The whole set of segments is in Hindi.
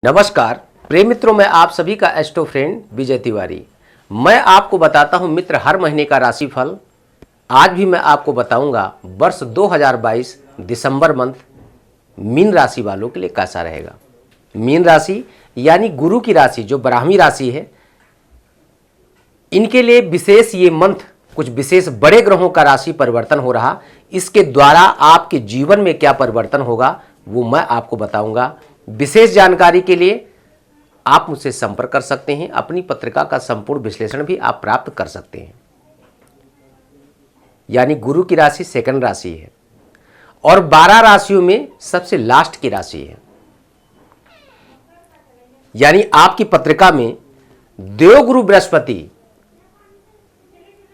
नमस्कार प्रिय मित्रों, मैं आप सभी का एस्ट्रो फ्रेंड विजय तिवारी। मैं आपको बताता हूं मित्र हर महीने का राशिफल। आज भी मैं आपको बताऊंगा वर्ष 2022 दिसंबर मंथ मीन राशि वालों के लिए कैसा रहेगा। मीन राशि यानी गुरु की राशि जो ब्राह्मी राशि है, इनके लिए विशेष ये मंथ कुछ विशेष बड़े ग्रहों का राशि परिवर्तन हो रहा। इसके द्वारा आपके जीवन में क्या परिवर्तन होगा वो मैं आपको बताऊंगा। विशेष जानकारी के लिए आप मुझसे संपर्क कर सकते हैं। अपनी पत्रिका का संपूर्ण विश्लेषण भी आप प्राप्त कर सकते हैं। यानी गुरु की राशि सेकंड राशि है और 12 राशियों में सबसे लास्ट की राशि है। यानी आपकी पत्रिका में देवगुरु बृहस्पति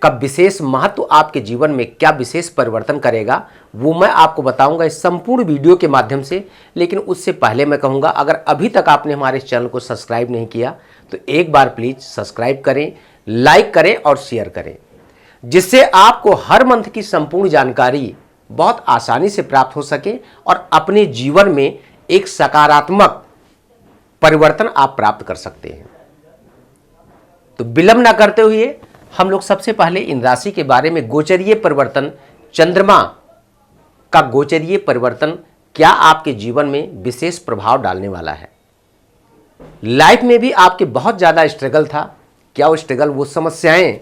का विशेष महत्व आपके जीवन में क्या विशेष परिवर्तन करेगा वो मैं आपको बताऊंगा इस संपूर्ण वीडियो के माध्यम से। लेकिन उससे पहले मैं कहूंगा, अगर अभी तक आपने हमारे इस चैनल को सब्सक्राइब नहीं किया तो एक बार प्लीज सब्सक्राइब करें, लाइक करें और शेयर करें, जिससे आपको हर मंथ की संपूर्ण जानकारी बहुत आसानी से प्राप्त हो सके और अपने जीवन में एक सकारात्मक परिवर्तन आप प्राप्त कर सकते हैं। तो विलंब न करते हुए हम लोग सबसे पहले इन राशि के बारे में गोचरीय परिवर्तन, चंद्रमा का गोचरीय परिवर्तन क्या आपके जीवन में विशेष प्रभाव डालने वाला है। लाइफ में भी आपके बहुत ज्यादा स्ट्रगल था, क्या वो स्ट्रगल, वो समस्याएं,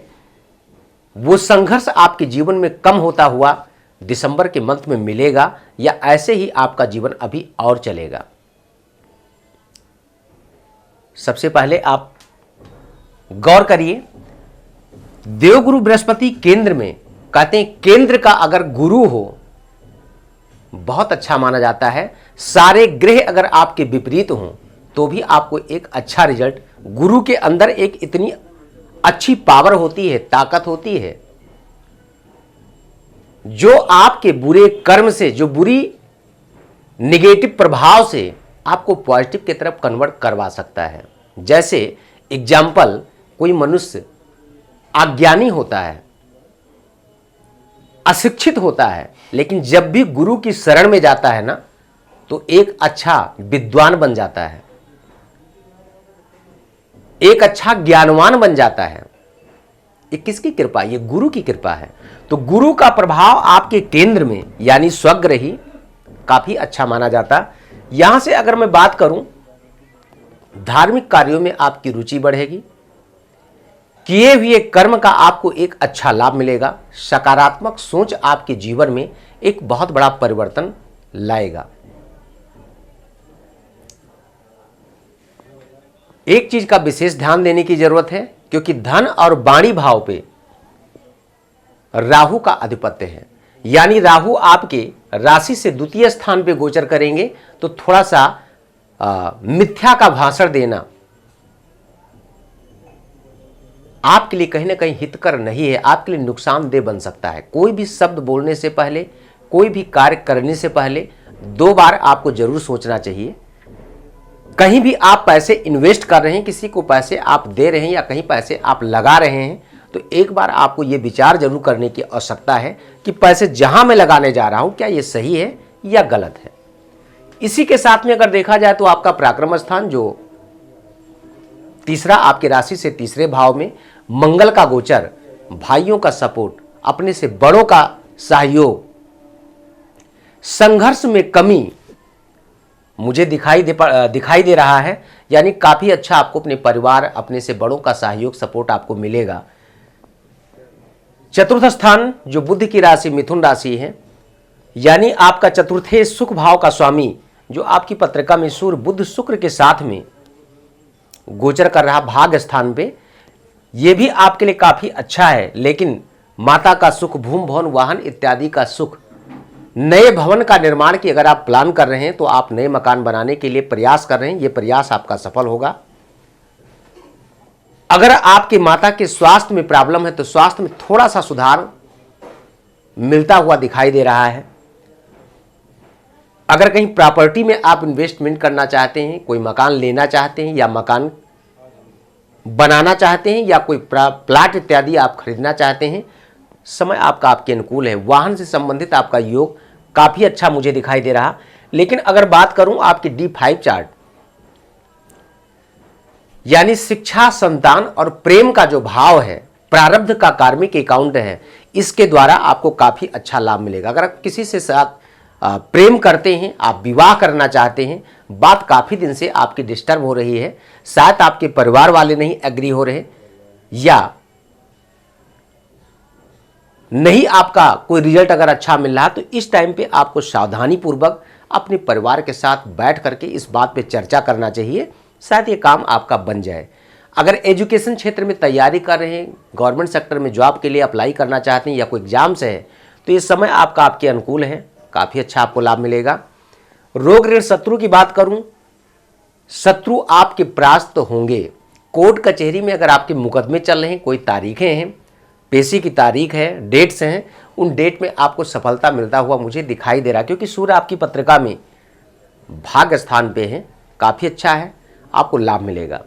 वो संघर्ष आपके जीवन में कम होता हुआ दिसंबर के मंथ में मिलेगा या ऐसे ही आपका जीवन अभी और चलेगा। सबसे पहले आप गौर करिए, देवगुरु बृहस्पति केंद्र में, कहते हैं केंद्र का अगर गुरु हो बहुत अच्छा माना जाता है। सारे ग्रह अगर आपके विपरीत हों तो भी आपको एक अच्छा रिजल्ट, गुरु के अंदर एक इतनी अच्छी पावर होती है, ताकत होती है, जो आपके बुरे कर्म से, जो बुरी निगेटिव प्रभाव से आपको पॉजिटिव की तरफ कन्वर्ट करवा सकता है। जैसे एग्जाम्पल, कोई मनुष्य अज्ञानी होता है, अशिक्षित होता है, लेकिन जब भी गुरु की शरण में जाता है ना तो एक अच्छा विद्वान बन जाता है, एक अच्छा ज्ञानवान बन जाता है। ये किसकी कृपा? ये गुरु की कृपा है। तो गुरु का प्रभाव आपके केंद्र में यानी स्वग्रही काफी अच्छा माना जाता। यहां से अगर मैं बात करूं, धार्मिक कार्यों में आपकी रुचि बढ़ेगी, किए हुए कर्म का आपको एक अच्छा लाभ मिलेगा। सकारात्मक सोच आपके जीवन में एक बहुत बड़ा परिवर्तन लाएगा। एक चीज का विशेष ध्यान देने की जरूरत है, क्योंकि धन और वाणी भाव पे राहु का आधिपत्य है। यानी राहु आपके राशि से द्वितीय स्थान पे गोचर करेंगे तो थोड़ा सा मिथ्या का भाषण देना आपके लिए कहीं ना कहीं हितकर नहीं है, आपके लिए नुकसानदेह बन सकता है। कोई भी शब्द बोलने से पहले, कोई भी कार्य करने से पहले 2 बार आपको जरूर सोचना चाहिए। कहीं भी आप पैसे इन्वेस्ट कर रहे हैं, किसी को पैसे आप दे रहे हैं या कहीं पैसे आप लगा रहे हैं, तो एक बार आपको यह विचार जरूर करने की आवश्यकता है कि पैसे जहां मैं लगाने जा रहा हूं क्या ये सही है या गलत है। इसी के साथ में अगर देखा जाए तो आपका पराक्रम स्थान जो तीसरा, आपके राशि से तीसरे भाव में मंगल का गोचर, भाइयों का सपोर्ट, अपने से बड़ों का सहयोग, संघर्ष में कमी मुझे दिखाई दे रहा है। यानी काफी अच्छा आपको अपने परिवार, अपने से बड़ों का सहयोग, सपोर्ट आपको मिलेगा। चतुर्थ स्थान जो बुध की राशि मिथुन राशि है, यानी आपका चतुर्थे सुख भाव का स्वामी जो आपकी पत्रिका में सूर्य बुध शुक्र के साथ में गोचर कर रहा भाग्य स्थान पे, ये भी आपके लिए काफी अच्छा है। लेकिन माता का सुख, भूमि भवन वाहन इत्यादि का सुख, नए भवन का निर्माण की अगर आप प्लान कर रहे हैं तो आप नए मकान बनाने के लिए प्रयास कर रहे हैं, ये प्रयास आपका सफल होगा। अगर आपके माता के स्वास्थ्य में प्रॉब्लम है तो स्वास्थ्य में थोड़ा सा सुधार मिलता हुआ दिखाई दे रहा है। अगर कहीं प्रॉपर्टी में आप इन्वेस्टमेंट करना चाहते हैं, कोई मकान लेना चाहते हैं या मकान बनाना चाहते हैं या कोई प्लाट इत्यादि आप खरीदना चाहते हैं, समय आपका आपके अनुकूल है। वाहन से संबंधित आपका योग काफी अच्छा मुझे दिखाई दे रहा। लेकिन अगर बात करूं आपकी D5 चार्ट, यानी शिक्षा, संतान और प्रेम का जो भाव है, प्रारब्ध का कार्मिक अकाउंट है, इसके द्वारा आपको काफी अच्छा लाभ मिलेगा। अगर आप किसी से साथ प्रेम करते हैं, आप विवाह करना चाहते हैं, बात काफी दिन से आपकी डिस्टर्ब हो रही है, शायद आपके परिवार वाले नहीं एग्री हो रहे, या नहीं आपका कोई रिजल्ट अगर अच्छा मिल रहा, तो इस टाइम पे आपको सावधानी पूर्वक अपने परिवार के साथ बैठ करके इस बात पे चर्चा करना चाहिए, शायद ये काम आपका बन जाए। अगर एजुकेशन क्षेत्र में तैयारी कर रहे हैं, गवर्नमेंट सेक्टर में जॉब के लिए अप्लाई करना चाहते हैं, या कोई एग्जाम्स है, तो ये समय आपका आपके अनुकूल है, काफ़ी अच्छा आपको लाभ मिलेगा। रोग ऋण शत्रु की बात करूं, शत्रु आपके परास्त होंगे। कोर्ट कचहरी में अगर आपके मुकदमे चल रहे हैं, कोई तारीखें हैं, पेशी की तारीख है, डेट्स हैं, उन डेट में आपको सफलता मिलता हुआ मुझे दिखाई दे रहा है, क्योंकि सूर्य आपकी पत्रिका में भाग्य स्थान पे है, काफ़ी अच्छा है, आपको लाभ मिलेगा।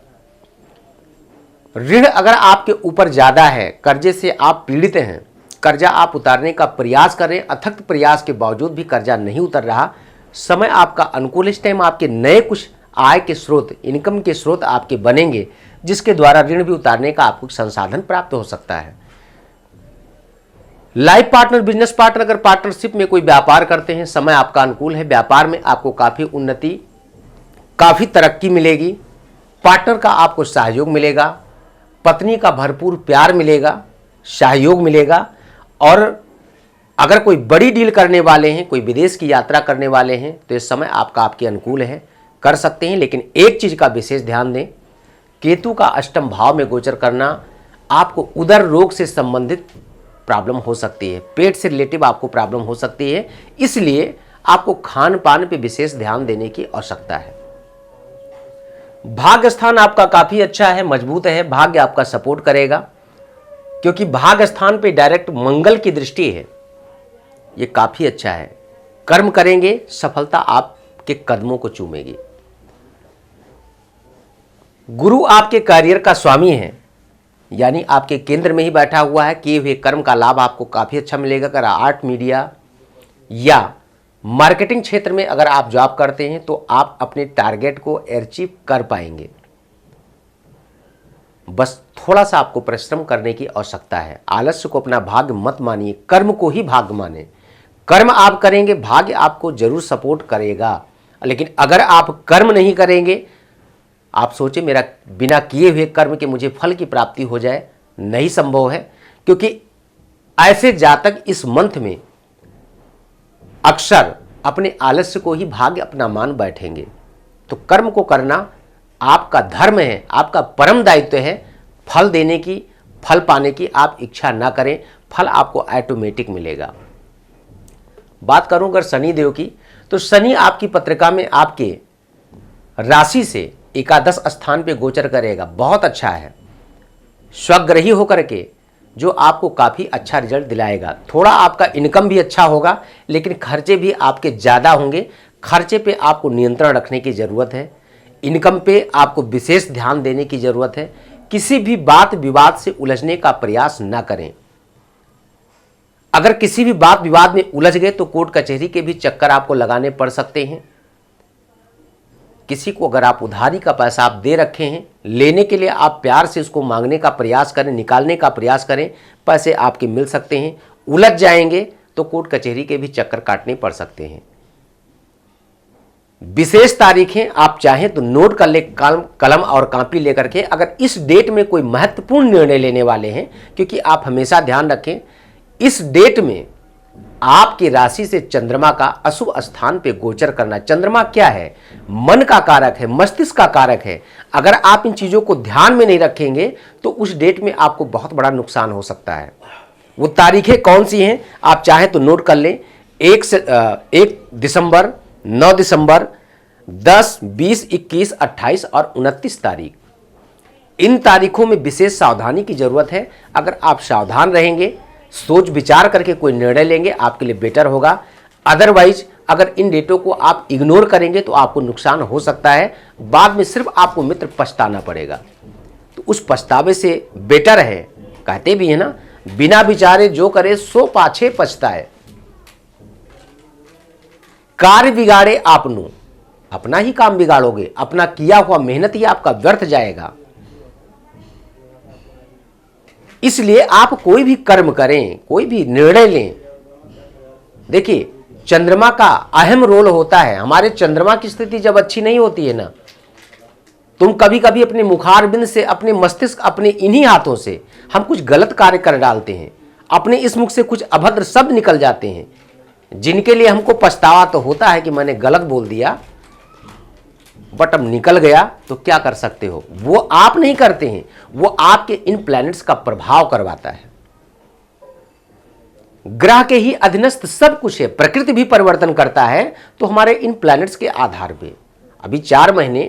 ऋण अगर आपके ऊपर ज़्यादा है, कर्जे से आप पीड़ित हैं, कर्जा आप उतारने का प्रयास कर रहे हैं, अथक प्रयास के बावजूद भी कर्जा नहीं उतर रहा, समय आपका अनुकूल। इस टाइम आपके नए कुछ आय के स्रोत, इनकम के स्रोत आपके बनेंगे, जिसके द्वारा ऋण भी उतारने का आपको संसाधन प्राप्त हो सकता है। लाइफ पार्टनर, बिजनेस पार्टनर, अगर पार्टनरशिप में कोई व्यापार करते हैं, समय आपका अनुकूल है, व्यापार में आपको काफ़ी उन्नति, काफ़ी तरक्की मिलेगी, पार्टनर का आपको सहयोग मिलेगा, पत्नी का भरपूर प्यार मिलेगा, सहयोग मिलेगा। और अगर कोई बड़ी डील करने वाले हैं, कोई विदेश की यात्रा करने वाले हैं, तो इस समय आपका आपके अनुकूल है, कर सकते हैं। लेकिन एक चीज़ का विशेष ध्यान दें, केतु का अष्टम भाव में गोचर करना आपको उदर रोग से संबंधित प्रॉब्लम हो सकती है, पेट से रिलेटिव आपको प्रॉब्लम हो सकती है, इसलिए आपको खान पान पे विशेष ध्यान देने की आवश्यकता है। भाग्य स्थान आपका काफी अच्छा है, मजबूत है, भाग्य आपका सपोर्ट करेगा, क्योंकि भाग्य स्थान पे डायरेक्ट मंगल की दृष्टि है, ये काफी अच्छा है। कर्म करेंगे, सफलता आपके कदमों को चूमेगी। गुरु आपके करियर का स्वामी है, यानी आपके केंद्र में ही बैठा हुआ है, किए हुए कर्म का लाभ आपको काफ़ी अच्छा मिलेगा। अगर आर्ट, मीडिया या मार्केटिंग क्षेत्र में अगर आप जॉब करते हैं, तो आप अपने टारगेट को अचीव कर पाएंगे। बस थोड़ा सा आपको परिश्रम करने की आवश्यकता है। आलस्य को अपना भाग्य मत मानिए, कर्म को ही भाग्य माने। कर्म आप करेंगे, भाग्य आपको जरूर सपोर्ट करेगा। लेकिन अगर आप कर्म नहीं करेंगे, आप सोचे मेरा बिना किए हुए कर्म के मुझे फल की प्राप्ति हो जाए, नहीं संभव है, क्योंकि ऐसे जातक इस मंथ में अक्सर अपने आलस्य को ही भाग्य अपना मान बैठेंगे। तो कर्म को करना आपका धर्म है, आपका परम दायित्व है। फल देने की, फल पाने की आप इच्छा ना करें, फल आपको ऑटोमेटिक मिलेगा। बात करूं अगर शनि देव की, तो शनि आपकी पत्रिका में आपके राशि से एकादश स्थान पे गोचर करेगा, बहुत अच्छा है, स्वग्रही होकर के जो आपको काफ़ी अच्छा रिजल्ट दिलाएगा। थोड़ा आपका इनकम भी अच्छा होगा, लेकिन खर्चे भी आपके ज़्यादा होंगे। खर्चे पे आपको नियंत्रण रखने की ज़रूरत है, इनकम पे आपको विशेष ध्यान देने की ज़रूरत है। किसी भी बात विवाद से उलझने का प्रयास ना करें। अगर किसी भी बात विवाद में उलझ गए तो कोर्ट कचहरी के भी चक्कर आपको लगाने पड़ सकते हैं। किसी को अगर आप उधारी का पैसा आप दे रखे हैं, लेने के लिए आप प्यार से उसको मांगने का प्रयास करें, निकालने का प्रयास करें, पैसे आपके मिल सकते हैं। उलझ जाएंगे तो कोर्ट कचहरी के भी चक्कर काटने पड़ सकते हैं। विशेष तारीखें आप चाहें तो नोट कर ले, कलम और कॉपी लेकर के। अगर इस डेट में कोई महत्वपूर्ण निर्णय लेने वाले हैं, क्योंकि आप हमेशा ध्यान रखें, इस डेट में आपकी राशि से चंद्रमा का अशुभ स्थान पे गोचर करना। चंद्रमा क्या है? मन का कारक है, मस्तिष्क का कारक है। अगर आप इन चीजों को ध्यान में नहीं रखेंगे तो उस डेट में आपको बहुत बड़ा नुकसान हो सकता है। वो तारीखें कौन सी हैं आप चाहें तो नोट कर लें। 1 दिसंबर, 9 दिसंबर, 10, 20, 21, 28 और 29 तारीख। इन तारीखों में विशेष सावधानी की जरूरत है। अगर आप सावधान रहेंगे, सोच विचार करके कोई निर्णय लेंगे, आपके लिए बेटर होगा। अदरवाइज अगर इन डेटों को आप इग्नोर करेंगे तो आपको नुकसान हो सकता है। बाद में सिर्फ आपको मित्र पछताना पड़ेगा। तो उस पछतावे से बेटर है, कहते भी है ना, बिना विचारे जो करे सो पाछे पछताए। कार्य बिगाड़े आपनु, अपना ही काम बिगाड़ोगे, अपना किया हुआ मेहनत ही आपका व्यर्थ जाएगा। इसलिए आप कोई भी कर्म करें, कोई भी निर्णय लें, देखिए चंद्रमा का अहम रोल होता है। हमारे चंद्रमा की स्थिति जब अच्छी नहीं होती है ना, तुम कभी कभी अपने मुखारबिंद से, अपने मस्तिष्क, अपने इन्हीं हाथों से हम कुछ गलत कार्य कर डालते हैं, अपने इस मुख से कुछ अभद्र शब्द निकल जाते हैं, जिनके लिए हमको पछतावा तो होता है कि मैंने गलत बोल दिया, बट अब निकल गया तो क्या कर सकते हो। वो आप नहीं करते हैं, वो आपके इन प्लैनेट्स का प्रभाव करवाता है। ग्रह के ही अधीनस्थ सब कुछ है, प्रकृति भी परिवर्तन करता है तो हमारे इन प्लैनेट्स के आधार पे। अभी 4 महीने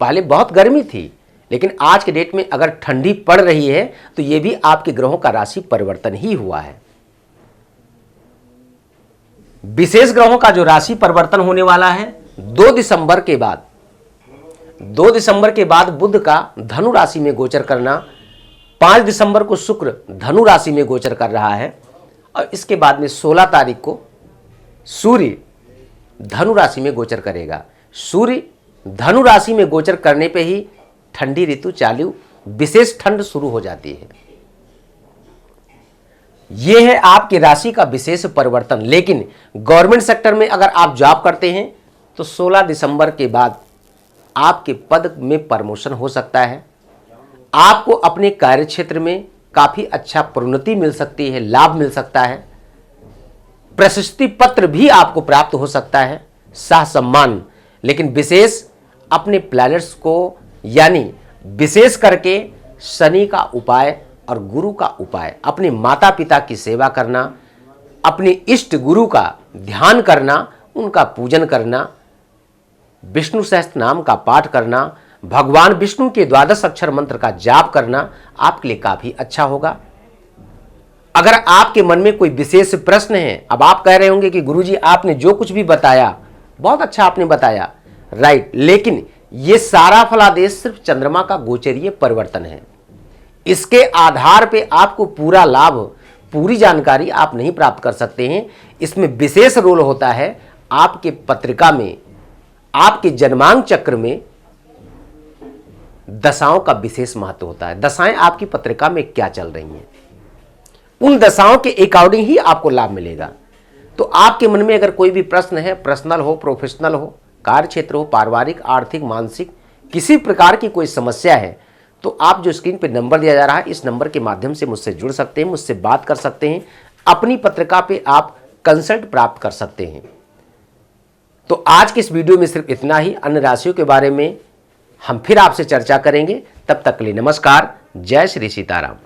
पहले बहुत गर्मी थी, लेकिन आज के डेट में अगर ठंडी पड़ रही है तो यह भी आपके ग्रहों का राशि परिवर्तन ही हुआ है। विशेष ग्रहों का जो राशि परिवर्तन होने वाला है 2 दिसंबर के बाद, 2 दिसंबर के बाद बुध का धनु राशि में गोचर करना, 5 दिसंबर को शुक्र धनु राशि में गोचर कर रहा है, और इसके बाद में 16 तारीख को सूर्य धनु राशि में गोचर करेगा। सूर्य धनु राशि में गोचर करने पे ही ठंडी ऋतु चालू, विशेष ठंड शुरू हो जाती है। यह है आपकी राशि का विशेष परिवर्तन। लेकिन गवर्नमेंट सेक्टर में अगर आप जॉब करते हैं तो 16 दिसंबर के बाद आपके पद में प्रमोशन हो सकता है, आपको अपने कार्य क्षेत्र में काफी अच्छा प्रोन्नति मिल सकती है, लाभ मिल सकता है, प्रशस्ति पत्र भी आपको प्राप्त हो सकता है, शाह सम्मान। लेकिन विशेष अपने प्लैनेट्स को, यानी विशेष करके शनि का उपाय और गुरु का उपाय, अपने माता पिता की सेवा करना, अपने इष्ट गुरु का ध्यान करना, उनका पूजन करना, विष्णु सहस्त्र नाम का पाठ करना, भगवान विष्णु के 12 अक्षर मंत्र का जाप करना आपके लिए काफी अच्छा होगा। अगर आपके मन में कोई विशेष प्रश्न है, अब आप कह रहे होंगे कि गुरुजी आपने जो कुछ भी बताया बहुत अच्छा आपने बताया, राइट, लेकिन ये सारा फलादेश सिर्फ चंद्रमा का गोचरीय परिवर्तन है। इसके आधार पे आपको पूरा लाभ, पूरी जानकारी आप नहीं प्राप्त कर सकते हैं। इसमें विशेष रोल होता है आपके पत्रिका में, आपके जन्मांक चक्र में दशाओं का विशेष महत्व होता है। दशाएं आपकी पत्रिका में क्या चल रही हैं, उन दशाओं के अकॉर्डिंग ही आपको लाभ मिलेगा। तो आपके मन में अगर कोई भी प्रश्न है, पर्सनल हो, प्रोफेशनल हो, कार्य क्षेत्र हो, पारिवारिक, आर्थिक, मानसिक, किसी प्रकार की कोई समस्या है, तो आप जो स्क्रीन पे नंबर दिया जा रहा है, इस नंबर के माध्यम से मुझसे जुड़ सकते हैं, मुझसे बात कर सकते हैं, अपनी पत्रिका पे आप कंसल्ट प्राप्त कर सकते हैं। तो आज के इस वीडियो में सिर्फ इतना ही। अन्य राशियों के बारे में हम फिर आपसे चर्चा करेंगे। तब तक के लिए नमस्कार। जय श्री सीताराम।